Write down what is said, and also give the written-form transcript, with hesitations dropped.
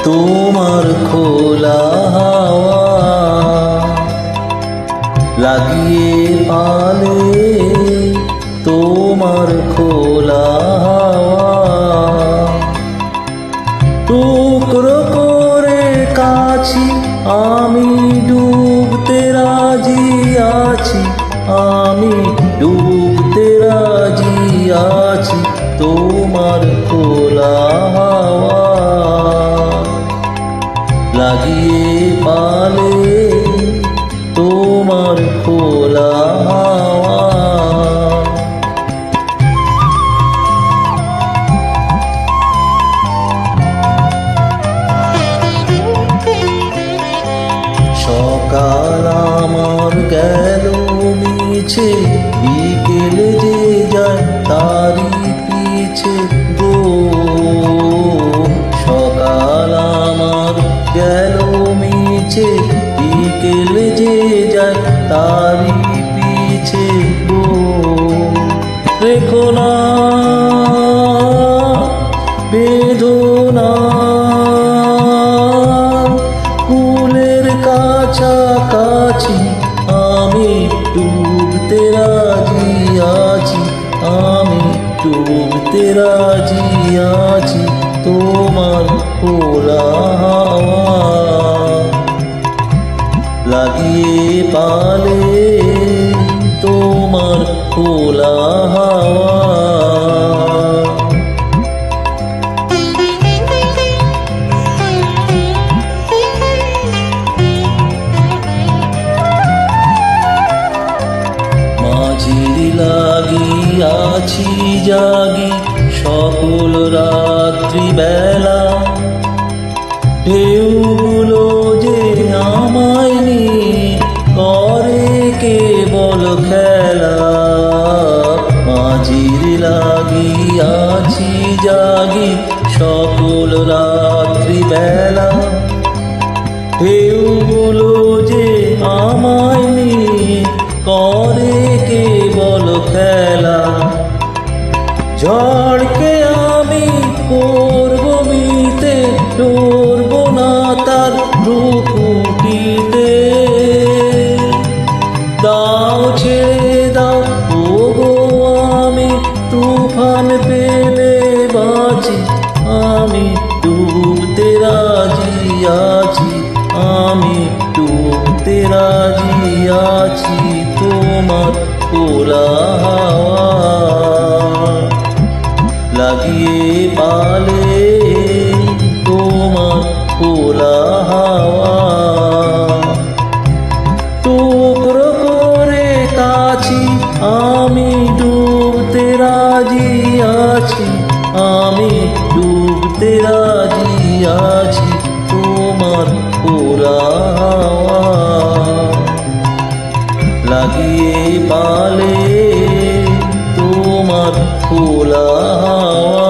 তোমার খোলা হাওয়া লাগিয়ে পালে তোমার খোলা হাওয়া টুকরো করে কাছি আমি ডুবতে রাজি আছি আমি ডুবতে রাজি আছি তোমার খোলা হাওয়া লাগিয়ে পালে তোমার খোলা হাওয়া সকাল আমার গেল মিছে বিকেল যে যায় তারি পিছে গো সকাল আমার গেল মিছে বিকেল যে যায় তারি পিছে গো রেখো না বেদনা কুলের কাছাকাছি আমি ডুবতে রাজি আছি আমি ডুবতে রাজি আছি তোমার খোলা হাওয়া লাগিয়ে পালে তোমার খোলা হাওয়া লাগিয়াছি জাগি সকল রাত্রি বেলা ঢেউগুলো যে আমায় নিয়ে করে কেবল খেলা মাঝির লাগিয়াছি জাগি সকল রাত্রি বেলা ঢেউগুলো যে আমায় নিয়ে করে কেবল খেলা ঝড়কে আমি করব মিতে ডরব না তার রূপটিতে দাও ছেড়ে দাও ওগো আমি তুফান পেলে বাঁচি আমি ডুবতে রাজি আছি আমি ডুবতে রাজি আছি তোমার খোলা হাওয়া লাগিয়ে পালে তোমার খোলা হাওয়া টুকরো করে কাছি আমি ডুবতে রাজি আছি আমি ডুবতে রাজি আছি তোমার খোলা হাওয়া লাগিয়ে পালে তোমার খোলা হাওয়া।